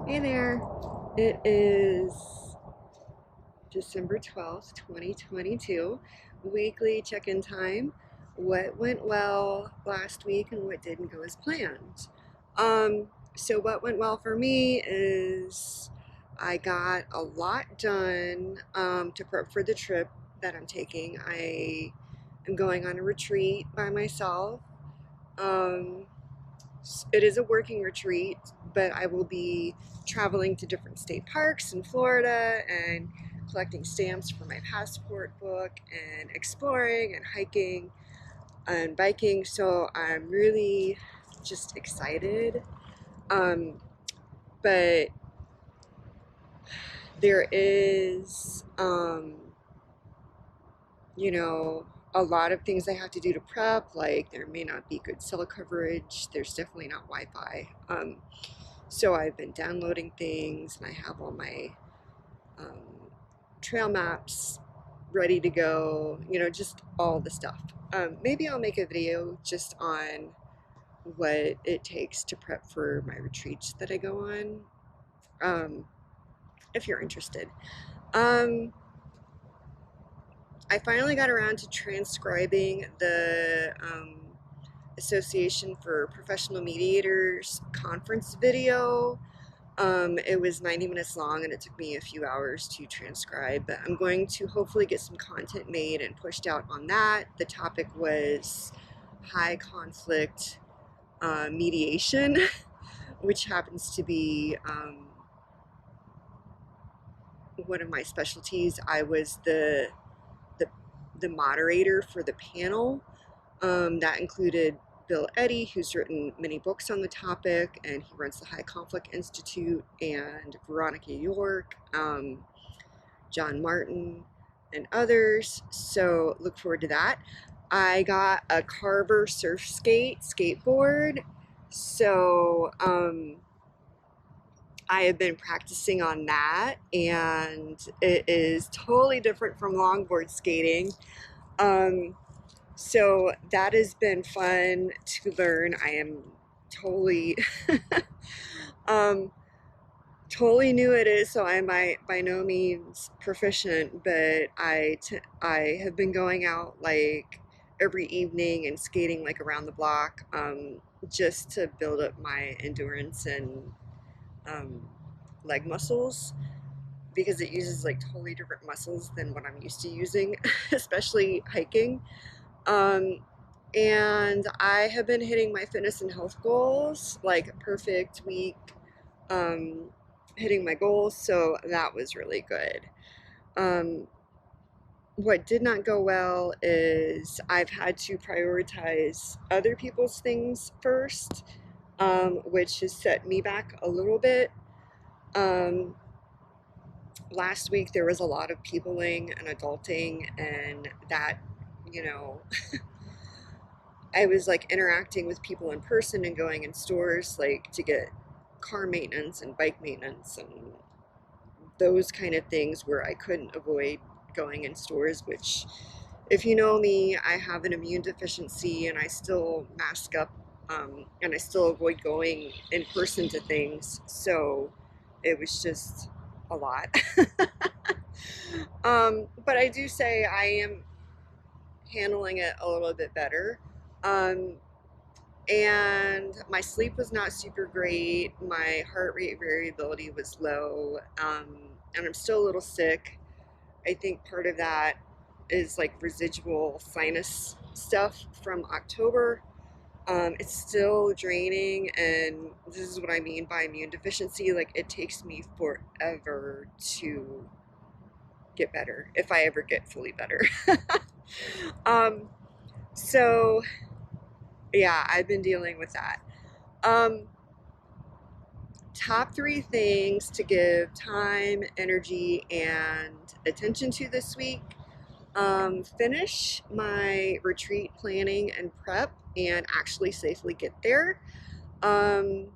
Hey there. It is December 12th, 2022, weekly check-in time. What went well last week and what didn't go as planned? So what went well for me is I got a lot done to prep for the trip that I'm taking. I am going on a retreat by myself. Um, it is a working retreat, but I will be traveling to different state parks in Florida and collecting stamps for my passport book and exploring and hiking and biking. So I'm really just excited. Um, but there is, you know, a lot of things I have to do to prep. Like there may not be good cell coverage. There's definitely not Wi-Fi. So I've been downloading things and I have all my um, trail maps ready to go, just all the stuff. Maybe I'll make a video just on what it takes to prep for my retreats that I go on, um, if you're interested. Um, I finally got around to transcribing the Association for Professional Mediators conference video. It was 90 minutes long and it took me a few hours to transcribe, but I'm going to hopefully get some content made and pushed out on that. The topic was high conflict mediation, which happens to be one of my specialties. I was the, the moderator for the panel. That included Bill Eddy, who's written many books on the topic, and he runs the High Conflict Institute, and Veronica York, John Martin, and others. So look forward to that. I got a Carver surf skateboard. So I have been practicing on that, and it is totally different from longboard skating. So that has been fun to learn. I am totally, um, totally new at it, so I might by no means proficient, but I have been going out like every evening and skating like around the block, just to build up my endurance and um, leg muscles because it uses like totally different muscles than what I'm used to using, especially hiking. Um, and I have been hitting my fitness and health goals, like a perfect week, um, hitting my goals, so that was really good. Um, what did not go well is I've had to prioritize other people's things first, which has set me back a little bit. Um, Last week there was a lot of peopling and adulting, and that, you know, I was like interacting with people in person and going in stores like to get car maintenance and bike maintenance and those kind of things where I couldn't avoid going in stores, which if you know me, I have an immune deficiency and I still mask up, and I still avoid going in person to things. So it was just a lot. But I do say I am handling it a little bit better. Um, and my sleep was not super great. My heart rate variability was low, and I'm still a little sick. I think part of that is like residual sinus stuff from October. It's still draining, and this is what I mean by immune deficiency. Like, it takes me forever to get better, if I ever get fully better. um, so yeah, I've been dealing with that. Um, Top three things to give time, energy, and attention to this week. Finish my retreat planning and prep and actually safely get there. Um,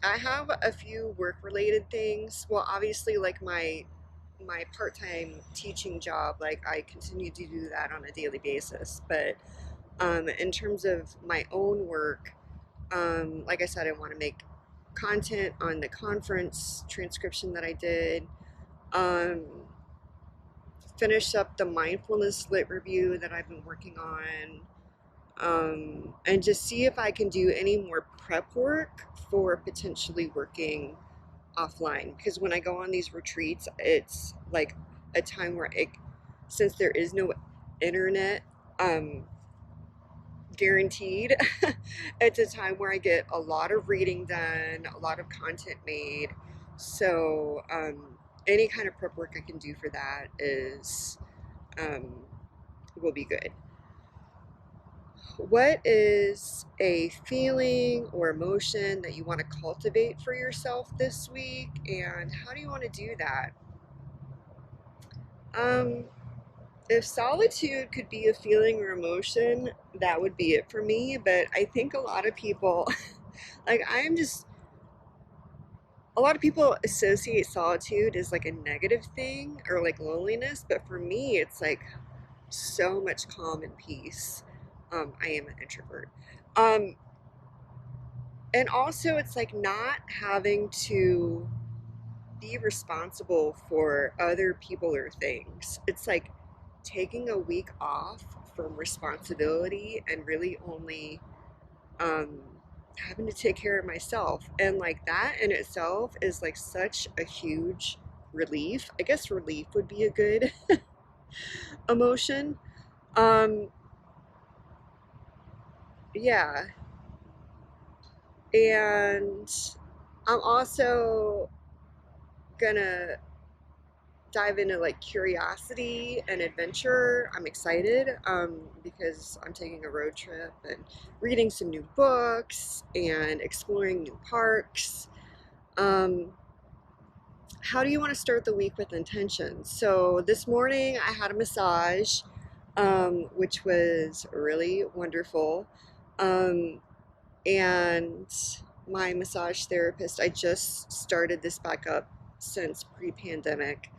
I have a few work-related things. Well, obviously, like my part-time teaching job, like I continue to do that on a daily basis. But in terms of my own work, like I said, I want to make content on the conference transcription that I did. Um, finish up the mindfulness lit review that I've been working on. And just see if I can do any more prep work for potentially working offline. Because when I go on these retreats, it's like a time where since there is no internet guaranteed, it's a time where I get a lot of reading done, a lot of content made. So any kind of prep work I can do for that is will be good. What is a feeling or emotion that you want to cultivate for yourself this week, and how do you want to do that? Um, if solitude could be a feeling or emotion, that would be it for me. But I think a lot of people, like a lot of people associate solitude as like a negative thing or like loneliness. But for me, it's like so much calm and peace. I am an introvert. Um, and also it's like not having to be responsible for other people or things. It's like taking a week off from responsibility and really only um, having to take care of myself. And like that in itself is like such a huge relief. I guess relief would be a good emotion. Um, yeah. And I'm also gonna dive into like curiosity and adventure. I'm excited because I'm taking a road trip and reading some new books and exploring new parks. Um, how do you want to start the week with intention? So this morning I had a massage, which was really wonderful. Um, and my massage therapist, I just started this back up since pre-pandemic.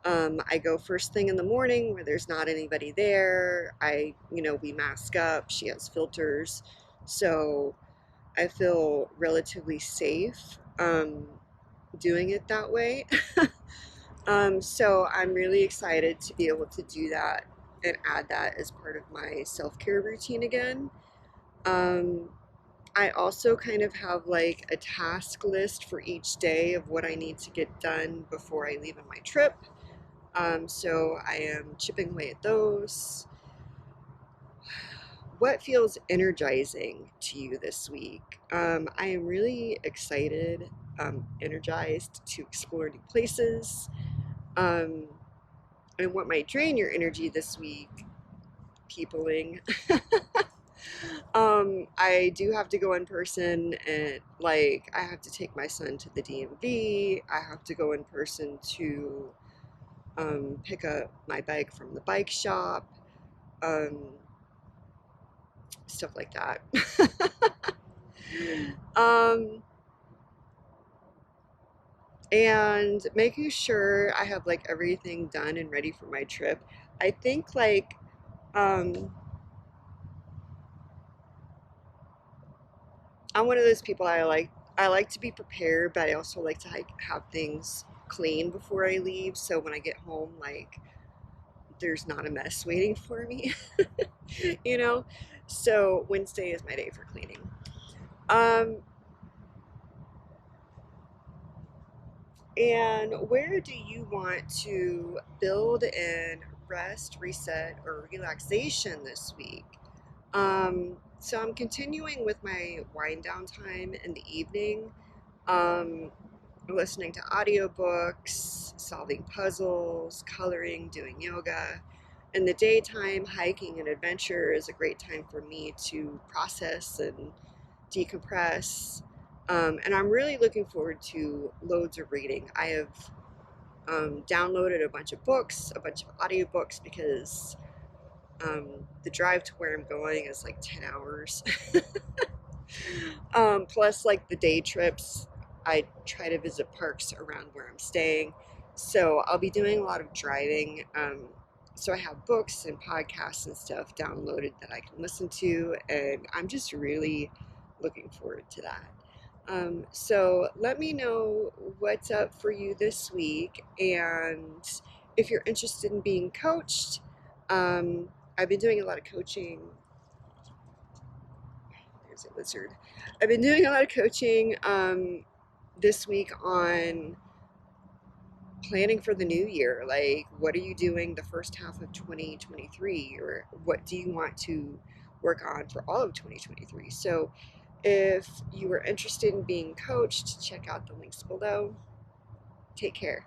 I go first thing in the morning where there's not anybody there. We mask up. She has filters. So I feel relatively safe doing it that way. So I'm really excited to be able to do that and add that as part of my self-care routine again. Um, I also kind of have like a task list for each day of what I need to get done before I leave on my trip. So I am chipping away at those. What feels energizing to you this week? I am really excited, energized to explore new places. Um, and what might drain your energy this week? Peopling. I do have to go in person, and like I have to take my son to the DMV. I have to go in person to pick up my bike from the bike shop. Um, Stuff like that. um, and making sure I have like everything done and ready for my trip. I think like um, I'm one of those people I like to be prepared, but I also like to like have things clean before I leave. So when I get home, like there's not a mess waiting for me, you know? So Wednesday is my day for cleaning. Um, And where do you want to build in rest, reset, or relaxation this week? So I'm continuing with my wind down time in the evening, um, listening to audiobooks, solving puzzles, coloring, doing yoga. In the daytime, hiking and adventure is a great time for me to process and decompress. And I'm really looking forward to loads of reading. I have downloaded a bunch of books, a bunch of audiobooks because the drive to where I'm going is like 10 hours. Plus, like the day trips, I try to visit parks around where I'm staying. So I'll be doing a lot of driving. So I have books and podcasts and stuff downloaded that I can listen to, and I'm just really looking forward to that. So let me know what's up for you this week, and if you're interested in being coached, um, I've been doing a lot of coaching. There's a lizard. I've been doing a lot of coaching this week on planning for the new year. Like, what are you doing the first half of 2023, or what do you want to work on for all of 2023? So if you are interested in being coached, check out the links below. Take care.